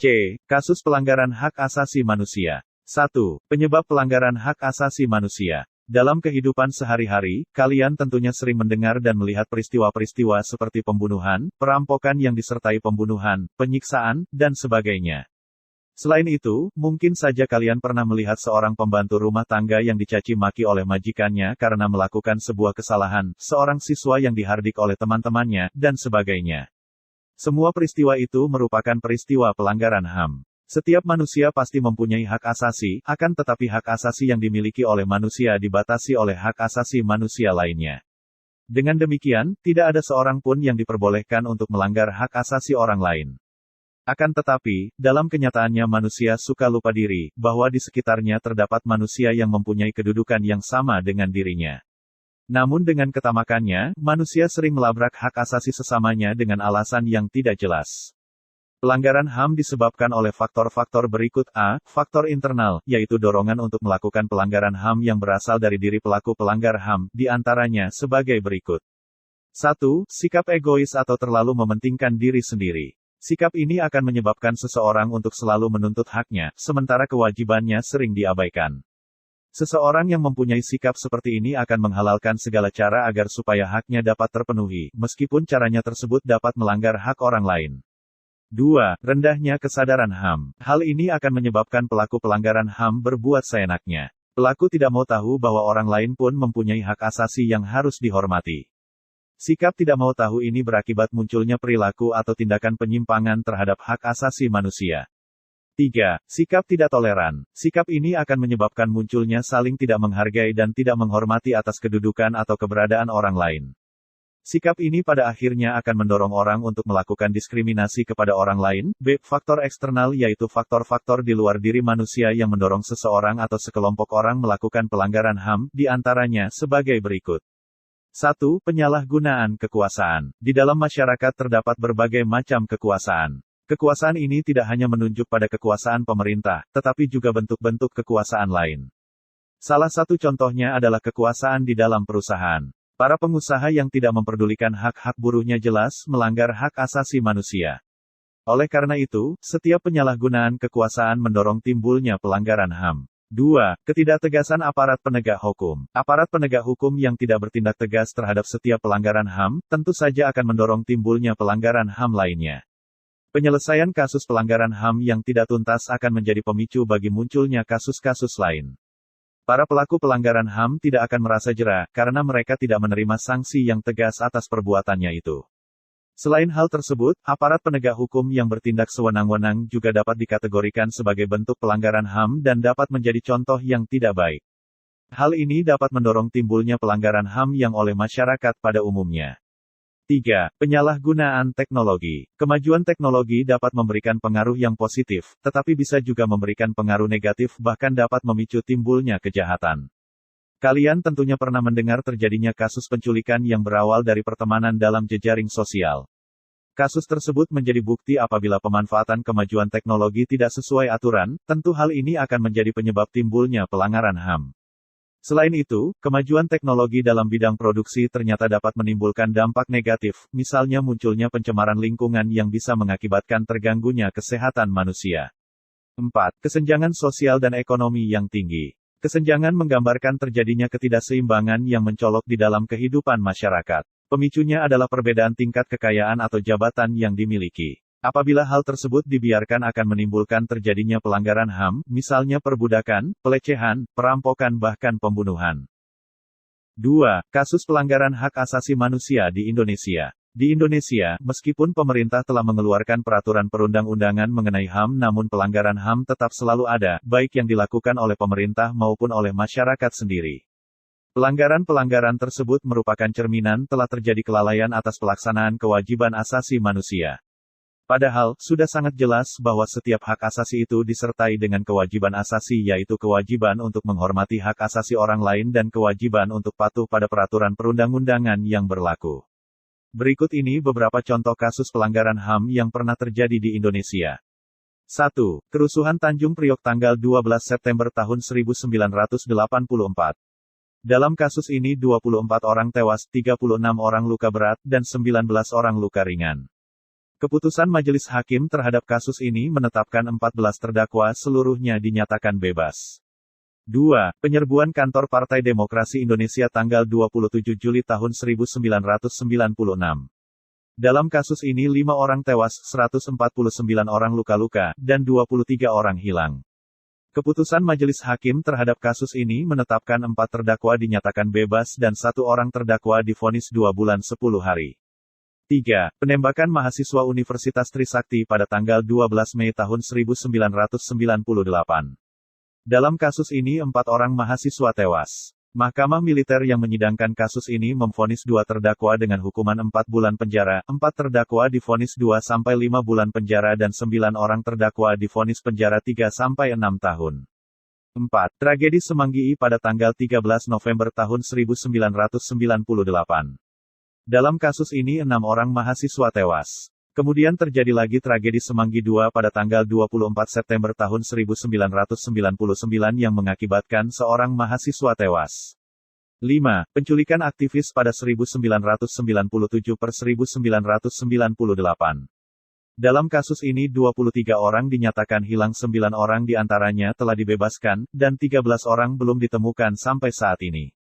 C. Kasus pelanggaran hak asasi manusia. 1. Penyebab pelanggaran hak asasi manusia. Dalam kehidupan sehari-hari, kalian tentunya sering mendengar dan melihat peristiwa-peristiwa seperti pembunuhan, perampokan yang disertai pembunuhan, penyiksaan, dan sebagainya. Selain itu, mungkin saja kalian pernah melihat seorang pembantu rumah tangga yang dicaci maki oleh majikannya karena melakukan sebuah kesalahan, seorang siswa yang dihardik oleh teman-temannya, dan sebagainya. Semua peristiwa itu merupakan peristiwa pelanggaran HAM. Setiap manusia pasti mempunyai hak asasi, akan tetapi hak asasi yang dimiliki oleh manusia dibatasi oleh hak asasi manusia lainnya. Dengan demikian, tidak ada seorang pun yang diperbolehkan untuk melanggar hak asasi orang lain. Akan tetapi, dalam kenyataannya manusia suka lupa diri, bahwa di sekitarnya terdapat manusia yang mempunyai kedudukan yang sama dengan dirinya. Namun dengan ketamakannya, manusia sering melabrak hak asasi sesamanya dengan alasan yang tidak jelas. Pelanggaran HAM disebabkan oleh faktor-faktor berikut. A. Faktor internal, yaitu dorongan untuk melakukan pelanggaran HAM yang berasal dari diri pelaku pelanggar HAM, di antaranya sebagai berikut. 1. Sikap egois atau terlalu mementingkan diri sendiri. Sikap ini akan menyebabkan seseorang untuk selalu menuntut haknya, sementara kewajibannya sering diabaikan. Seseorang yang mempunyai sikap seperti ini akan menghalalkan segala cara agar supaya haknya dapat terpenuhi, meskipun caranya tersebut dapat melanggar hak orang lain. 2. Rendahnya kesadaran HAM. Hal ini akan menyebabkan pelaku pelanggaran HAM berbuat seenaknya. Pelaku tidak mau tahu bahwa orang lain pun mempunyai hak asasi yang harus dihormati. Sikap tidak mau tahu ini berakibat munculnya perilaku atau tindakan penyimpangan terhadap hak asasi manusia. 3. Sikap tidak toleran. Sikap ini akan menyebabkan munculnya saling tidak menghargai dan tidak menghormati atas kedudukan atau keberadaan orang lain. Sikap ini pada akhirnya akan mendorong orang untuk melakukan diskriminasi kepada orang lain. B. Faktor eksternal yaitu faktor-faktor di luar diri manusia yang mendorong seseorang atau sekelompok orang melakukan pelanggaran HAM, di antaranya sebagai berikut. 1. Penyalahgunaan kekuasaan. Di dalam masyarakat terdapat berbagai macam kekuasaan. Kekuasaan ini tidak hanya menunjuk pada kekuasaan pemerintah, tetapi juga bentuk-bentuk kekuasaan lain. Salah satu contohnya adalah kekuasaan di dalam perusahaan. Para pengusaha yang tidak memperdulikan hak-hak buruhnya jelas melanggar hak asasi manusia. Oleh karena itu, setiap penyalahgunaan kekuasaan mendorong timbulnya pelanggaran HAM. 2. Ketidaktegasan aparat penegak hukum. Aparat penegak hukum yang tidak bertindak tegas terhadap setiap pelanggaran HAM, tentu saja akan mendorong timbulnya pelanggaran HAM lainnya. Penyelesaian kasus pelanggaran HAM yang tidak tuntas akan menjadi pemicu bagi munculnya kasus-kasus lain. Para pelaku pelanggaran HAM tidak akan merasa jera, karena mereka tidak menerima sanksi yang tegas atas perbuatannya itu. Selain hal tersebut, aparat penegak hukum yang bertindak sewenang-wenang juga dapat dikategorikan sebagai bentuk pelanggaran HAM dan dapat menjadi contoh yang tidak baik. Hal ini dapat mendorong timbulnya pelanggaran HAM yang oleh masyarakat pada umumnya. 3. Penyalahgunaan teknologi. Kemajuan teknologi dapat memberikan pengaruh yang positif, tetapi bisa juga memberikan pengaruh negatif bahkan dapat memicu timbulnya kejahatan. Kalian tentunya pernah mendengar terjadinya kasus penculikan yang berawal dari pertemanan dalam jejaring sosial. Kasus tersebut menjadi bukti apabila pemanfaatan kemajuan teknologi tidak sesuai aturan, tentu hal ini akan menjadi penyebab timbulnya pelanggaran HAM. Selain itu, kemajuan teknologi dalam bidang produksi ternyata dapat menimbulkan dampak negatif, misalnya munculnya pencemaran lingkungan yang bisa mengakibatkan terganggunya kesehatan manusia. 4. Kesenjangan sosial dan ekonomi yang tinggi. Kesenjangan menggambarkan terjadinya ketidakseimbangan yang mencolok di dalam kehidupan masyarakat. Pemicunya adalah perbedaan tingkat kekayaan atau jabatan yang dimiliki. Apabila hal tersebut dibiarkan akan menimbulkan terjadinya pelanggaran HAM, misalnya perbudakan, pelecehan, perampokan bahkan pembunuhan. 2. Kasus pelanggaran hak asasi manusia di Indonesia. Di Indonesia, meskipun pemerintah telah mengeluarkan peraturan perundang-undangan mengenai HAM namun pelanggaran HAM tetap selalu ada, baik yang dilakukan oleh pemerintah maupun oleh masyarakat sendiri. Pelanggaran-pelanggaran tersebut merupakan cerminan telah terjadi kelalaian atas pelaksanaan kewajiban asasi manusia. Padahal, sudah sangat jelas bahwa setiap hak asasi itu disertai dengan kewajiban asasi yaitu kewajiban untuk menghormati hak asasi orang lain dan kewajiban untuk patuh pada peraturan perundang-undangan yang berlaku. Berikut ini beberapa contoh kasus pelanggaran HAM yang pernah terjadi di Indonesia. 1. Kerusuhan Tanjung Priok tanggal 12 September tahun 1984. Dalam kasus ini 24 orang tewas, 36 orang luka berat, dan 19 orang luka ringan. Keputusan Majelis Hakim terhadap kasus ini menetapkan 14 terdakwa seluruhnya dinyatakan bebas. 2. Penyerbuan kantor Partai Demokrasi Indonesia tanggal 27 Juli tahun 1996. Dalam kasus ini 5 orang tewas, 149 orang luka-luka, dan 23 orang hilang. Keputusan Majelis Hakim terhadap kasus ini menetapkan 4 terdakwa dinyatakan bebas dan 1 orang terdakwa divonis 2 bulan 10 hari. 3. Penembakan mahasiswa Universitas Trisakti pada tanggal 12 Mei tahun 1998. Dalam kasus ini 4 orang mahasiswa tewas. Mahkamah Militer yang menyidangkan kasus ini memvonis 2 terdakwa dengan hukuman 4 bulan penjara, 4 terdakwa divonis 2-5 bulan penjara dan 9 orang terdakwa divonis penjara 3-6 tahun. 4. Tragedi Semanggi pada tanggal 13 November tahun 1998. Dalam kasus ini 6 orang mahasiswa tewas. Kemudian terjadi lagi tragedi Semanggi II pada tanggal 24 September tahun 1999 yang mengakibatkan seorang mahasiswa tewas. 5. Penculikan aktivis pada 1997 per 1998. Dalam kasus ini 23 orang dinyatakan hilang, 9 orang diantaranya telah dibebaskan, dan 13 orang belum ditemukan sampai saat ini.